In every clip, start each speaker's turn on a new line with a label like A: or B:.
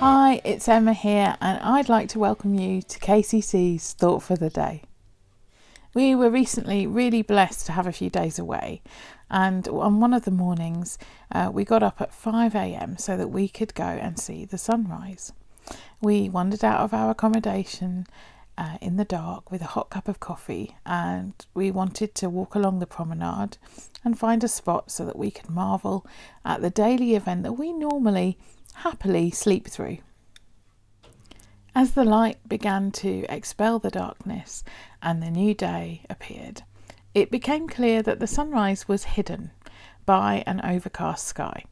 A: Hi, it's Emma here, and I'd like to welcome you to KCC's Thought for the Day. We were recently really blessed to have a few days away, and on one of the mornings we got up at 5 a.m. so that we could go and see the sunrise. We wandered out of our accommodation in the dark with a hot cup of coffee, and we wanted to walk along the promenade and find a spot so that we could marvel at the daily event that we normally happily sleep through. As the light began to expel the darkness and the new day appeared, it became clear that the sunrise was hidden by an overcast sky.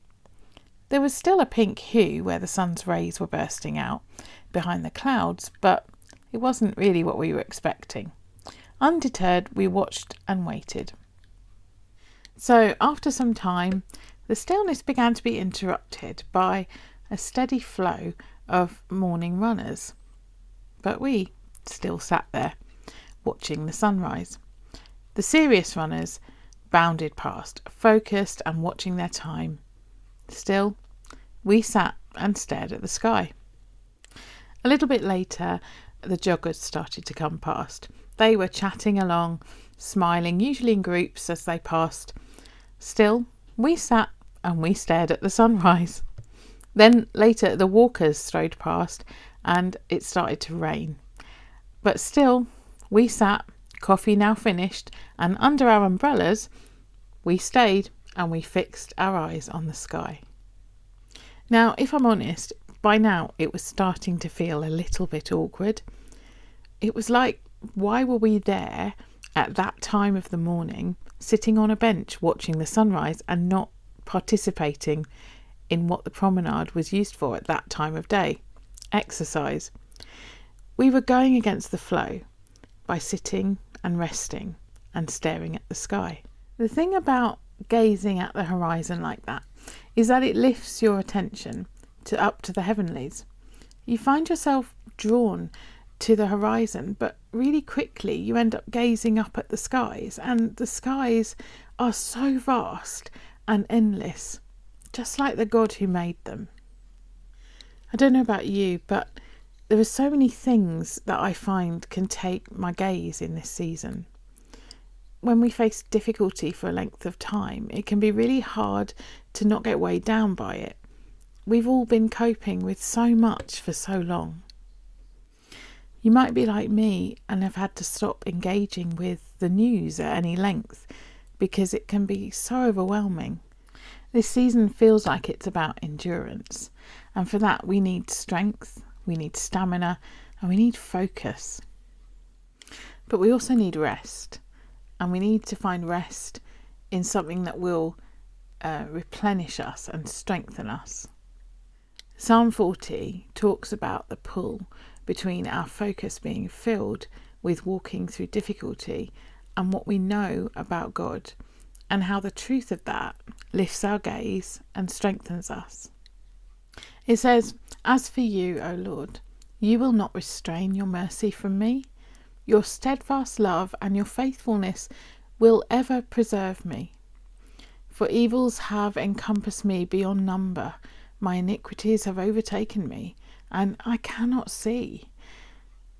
A: There was still a pink hue where the sun's rays were bursting out behind the clouds, but it wasn't really what we were expecting. Undeterred, we watched and waited. So after some time, the stillness began to be interrupted by a steady flow of morning runners. But we still sat there, watching the sunrise. The serious runners bounded past, focused and watching their time. Still, we sat and stared at the sky. A little bit later, the joggers started to come past. They were chatting along, smiling, usually in groups as they passed. Still, we sat and we stared at the sunrise. Then later the walkers strode past and it started to rain. But still, we sat, coffee now finished, and under our umbrellas, we stayed and we fixed our eyes on the sky. Now, if I'm honest, by now it was starting to feel a little bit awkward. It was like, why were we there at that time of the morning, sitting on a bench watching the sunrise and not participating in what the promenade was used for at that time of day? Exercise. We were going against the flow by sitting and resting and staring at the sky. The thing about gazing at the horizon like that is that it lifts your attention up to the heavenlies. You find yourself drawn to the horizon, but really quickly you end up gazing up at the skies, and the skies are so vast and endless, just like the God who made them. I don't know about you, but there are so many things that I find can take my gaze in this season. When we face difficulty for a length of time, it can be really hard to not get weighed down by it. We've all been coping with so much for so long. You might be like me and have had to stop engaging with the news at any length because it can be so overwhelming. This season feels like it's about endurance, and for that we need strength, we need stamina, and we need focus. But we also need rest, and we need to find rest in something that will replenish us and strengthen us. Psalm 40 talks about the pull between our focus being filled with walking through difficulty and what we know about God, and how the truth of that lifts our gaze and strengthens us. It says, "As for you, O Lord, you will not restrain your mercy from me. Your steadfast love and your faithfulness will ever preserve me. For evils have encompassed me beyond number. My iniquities have overtaken me, and I cannot see.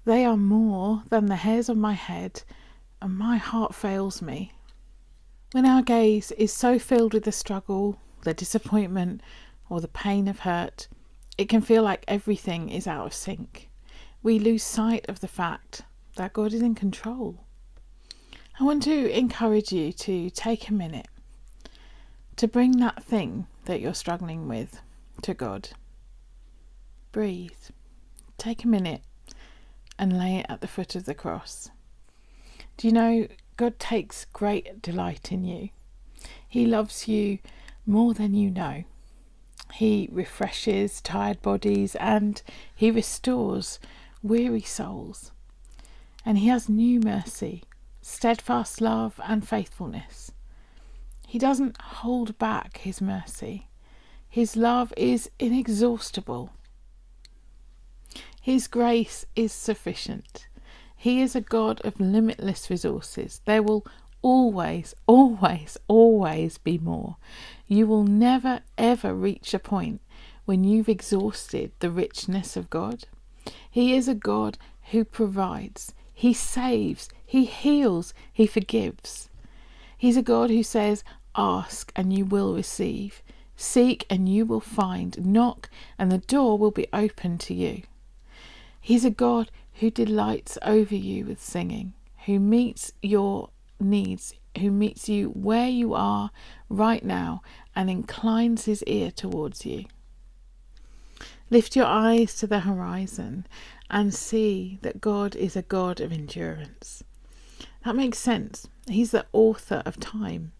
A: They are more than the hairs of my head, and my heart fails me." When our gaze is so filled with the struggle, the disappointment, or the pain of hurt, it can feel like everything is out of sync. We lose sight of the fact that God is in control. I want to encourage you to take a minute to bring that thing that you're struggling with to God. Breathe. Take a minute and lay it at the foot of the cross. Do you know, God takes great delight in you. He loves you more than you know. He refreshes tired bodies and he restores weary souls. And he has new mercy, steadfast love and faithfulness. He doesn't hold back his mercy. His love is inexhaustible. His grace is sufficient. He is a God of limitless resources. There will always, always, always be more. You will never, ever reach a point when you've exhausted the richness of God. He is a God who provides, He saves, He heals, He forgives. He's a God who says, ask and you will receive, seek and you will find, knock and the door will be open to you. He's a God who delights over you with singing, who meets your needs, who meets you where you are right now and inclines His ear towards you. Lift your eyes to the horizon and see that God is a God of endurance. That makes sense. He's the author of time.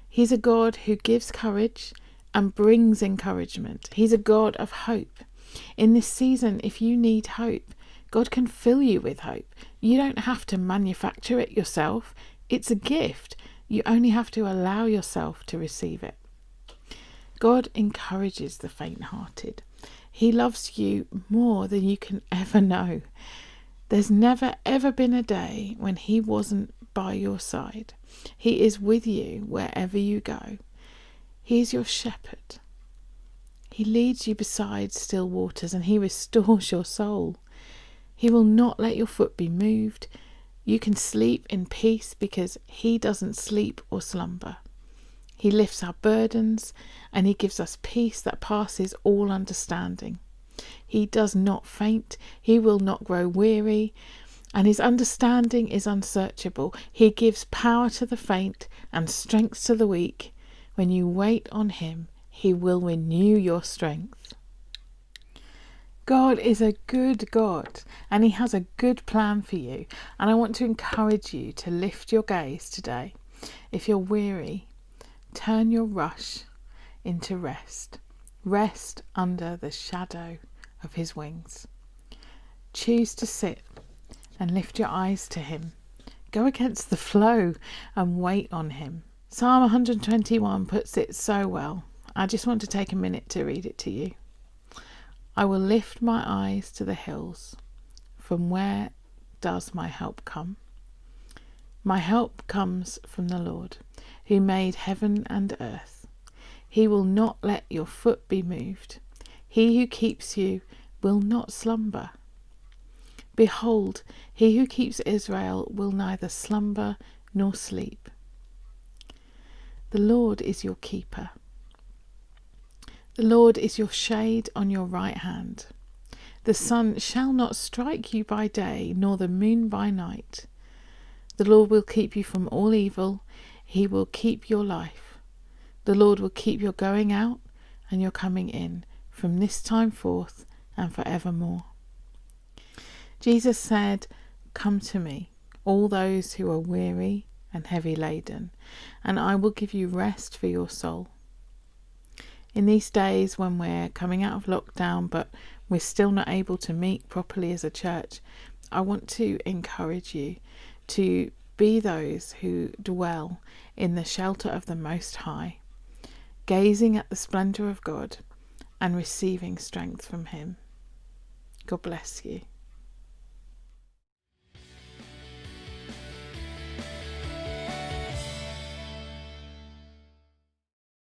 A: He's a God who gives courage and brings encouragement. He's a God of hope. In this season, if you need hope, God can fill you with hope. You don't have to manufacture it yourself. It's a gift. You only have to allow yourself to receive it. God encourages the faint-hearted. He loves you more than you can ever know. There's never ever been a day when He wasn't by your side. He is with you wherever you go. He is your shepherd. He leads you beside still waters and He restores your soul. He will not let your foot be moved. You can sleep in peace because He doesn't sleep or slumber. He lifts our burdens and He gives us peace that passes all understanding. He does not faint. He will not grow weary. And His understanding is unsearchable. He gives power to the faint and strength to the weak. When you wait on Him, He will renew your strength. God is a good God and He has a good plan for you. And I want to encourage you to lift your gaze today. If you're weary, turn your rush into rest. Rest under the shadow of His wings. Choose to sit and lift your eyes to Him. Go against the flow and wait on Him. Psalm 121 puts it so well. I just want to take a minute to read it to you. I will lift my eyes to the hills. From where does my help come? My help comes from the Lord, who made heaven and earth. He will not let your foot be moved. He who keeps you will not slumber. Behold, He who keeps Israel will neither slumber nor sleep. The Lord is your keeper. The Lord is your shade on your right hand. The sun shall not strike you by day, nor the moon by night. The Lord will keep you from all evil. He will keep your life. The Lord will keep your going out and your coming in from this time forth and forevermore. Jesus said, come to me, all those who are weary and heavy laden, and I will give you rest for your soul. In these days when we're coming out of lockdown, but we're still not able to meet properly as a church, I want to encourage you to be those who dwell in the shelter of the Most High, gazing at the splendour of God and receiving strength from Him. God bless you.